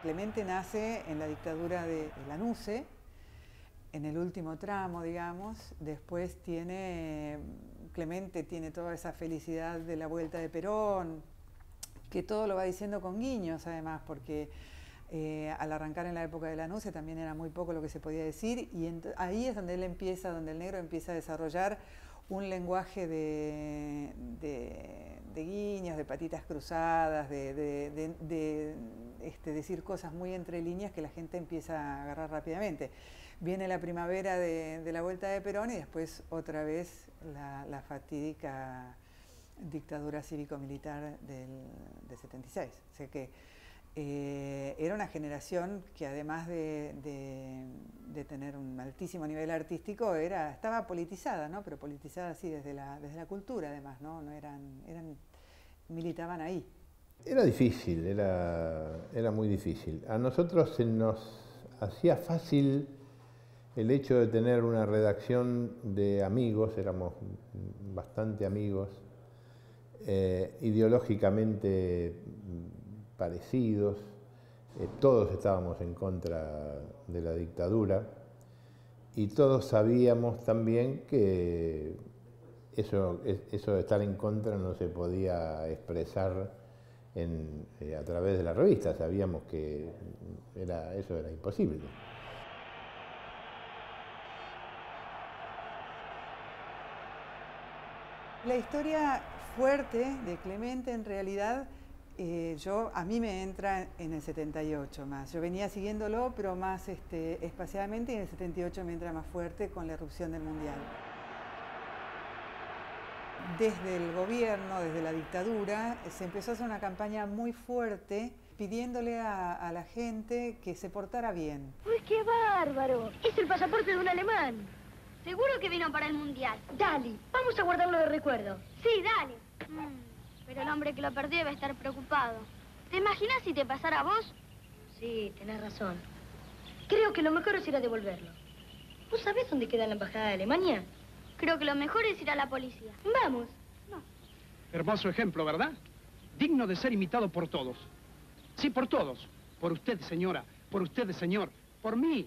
Clemente nace en la dictadura de Lanusse, en el último tramo, digamos. Después Clemente tiene toda esa felicidad de la vuelta de Perón, que todo lo va diciendo con guiños además, porque al arrancar en la época de Lanusse también era muy poco lo que se podía decir, y ahí es donde donde el negro empieza a desarrollar un lenguaje de guiños, de patitas cruzadas, decir cosas muy entre líneas que la gente empieza a agarrar rápidamente. Viene la primavera de la vuelta de Perón y después otra vez la fatídica dictadura cívico-militar de 76. O sea que era una generación que además de tener un altísimo nivel artístico, estaba politizada, ¿no? Pero politizada así desde la cultura además, ¿no? Militaban ahí. Era difícil, era muy difícil. A nosotros se nos hacía fácil el hecho de tener una redacción de amigos, éramos bastante amigos, ideológicamente parecidos, todos estábamos en contra de la dictadura y todos sabíamos también que eso de estar en contra no se podía expresar a través de la revista, sabíamos que eso era imposible. La historia fuerte de Clemente en realidad a mí me entra en el 78 más. Yo venía siguiéndolo, pero más espaciadamente, y en el 78 me entra más fuerte con la irrupción del Mundial. Desde el gobierno, desde la dictadura, se empezó a hacer una campaña muy fuerte pidiéndole a la gente que se portara bien. ¡Uy, qué bárbaro! Es el pasaporte de un alemán. Seguro que vino para el Mundial. Dale, vamos a guardarlo de recuerdo. Sí, dale. Pero el hombre que lo perdió debe estar preocupado. ¿Te imaginas si te pasara a vos? Sí, tenés razón. Creo que lo mejor es ir a devolverlo. ¿Vos sabés dónde queda la embajada de Alemania? Creo que lo mejor es ir a la policía. Vamos. No. Hermoso ejemplo, ¿verdad? Digno de ser imitado por todos. Sí, por todos. Por usted, señora. Por ustedes, señor. Por mí.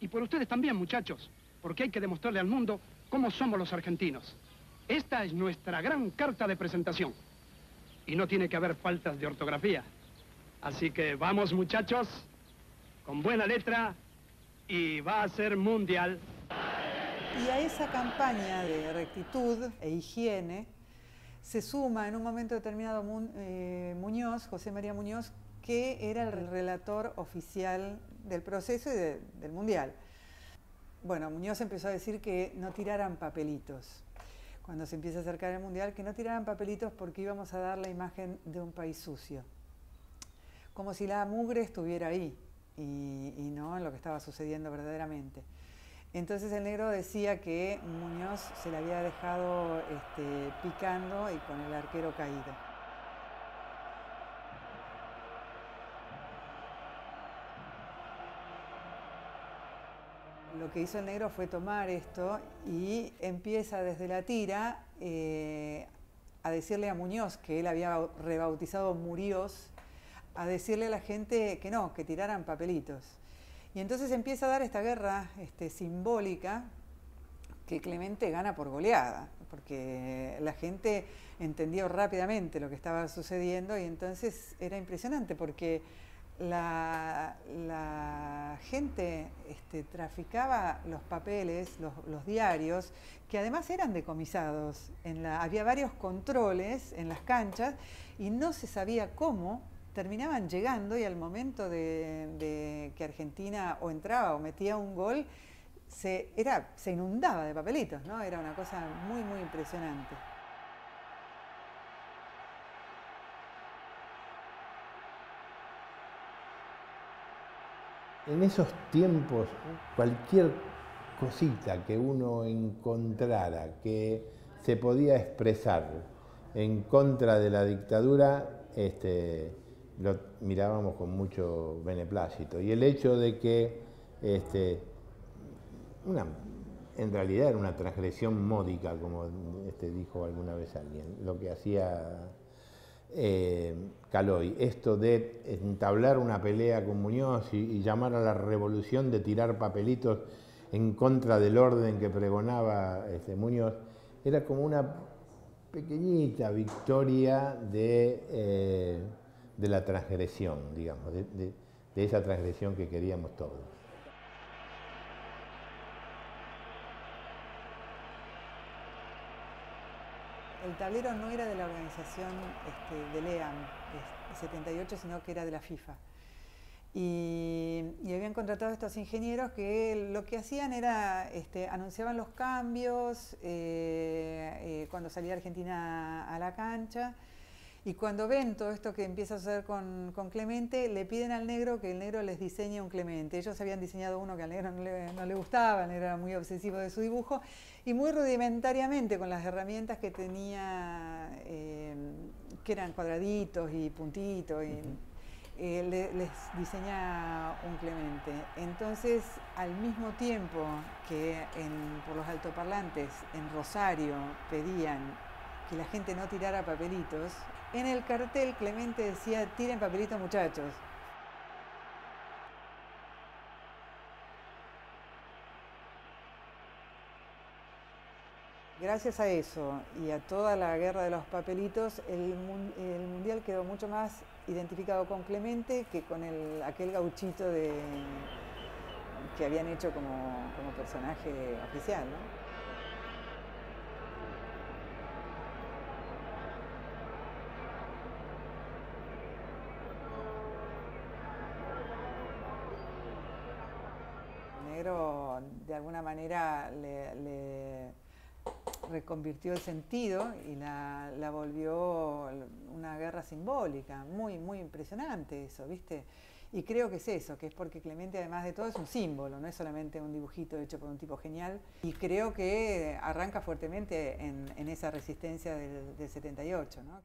Y por ustedes también, muchachos. Porque hay que demostrarle al mundo cómo somos los argentinos. Esta es nuestra gran carta de presentación. Y no tiene que haber faltas de ortografía. Así que vamos, muchachos, con buena letra, y va a ser mundial. Y a esa campaña de rectitud e higiene se suma en un momento determinado Muñoz, José María Muñoz, que era el relator oficial del proceso y del Mundial. Bueno, Muñoz empezó a decir que no tiraran papelitos. Cuando se empieza a acercar el Mundial, que no tiraran papelitos porque íbamos a dar la imagen de un país sucio. Como si la mugre estuviera ahí y no en lo que estaba sucediendo verdaderamente. Entonces el negro decía que Muñoz se le había dejado picando y con el arquero caído. Lo que hizo el negro fue tomar esto y empieza desde la tira a decirle a Muñoz, que él había rebautizado Muriós, a decirle a la gente que no, que tiraran papelitos. Y entonces empieza a dar esta guerra simbólica que Clemente gana por goleada, porque la gente entendió rápidamente lo que estaba sucediendo y entonces era impresionante porque la gente traficaba los papeles, los diarios, que además eran decomisados. Había varios controles en las canchas y no se sabía cómo terminaban llegando, y al momento de que Argentina o entraba o metía un gol, se inundaba de papelitos, ¿no? Era una cosa muy, muy impresionante. En esos tiempos, cualquier cosita que uno encontrara que se podía expresar en contra de la dictadura, lo mirábamos con mucho beneplácito. Y el hecho de que en realidad era una transgresión módica, como dijo alguna vez alguien, lo que hacía Caloy. Esto de entablar una pelea con Muñoz y llamar a la revolución de tirar papelitos en contra del orden que pregonaba Muñoz, era como una pequeñita victoria de la transgresión, digamos, de esa transgresión que queríamos todos. El tablero no era de la organización del EAM, 78, sino que era de la FIFA. Y habían contratado a estos ingenieros que lo que hacían era, anunciaban los cambios cuando salía Argentina a la cancha, y cuando ven todo esto que empieza a suceder con Clemente, le piden al negro que el negro les diseñe un Clemente. Ellos habían diseñado uno que al negro no le gustaba, el negro era muy obsesivo de su dibujo, y muy rudimentariamente con las herramientas que tenía, que eran cuadraditos y puntitos, les diseña un Clemente. Entonces, al mismo tiempo que por los altoparlantes en Rosario pedían que la gente no tirara papelitos, en el cartel Clemente decía: tiren papelitos, muchachos. Gracias a eso y a toda la guerra de los papelitos, el Mundial quedó mucho más identificado con Clemente que con aquel gauchito que habían hecho como personaje oficial, ¿no? Negro de alguna manera le reconvirtió el sentido y la volvió una guerra simbólica, muy, muy impresionante eso, ¿viste? Y creo que es eso, que es porque Clemente además de todo es un símbolo, no es solamente un dibujito hecho por un tipo genial, y creo que arranca fuertemente en esa resistencia del 78, ¿no?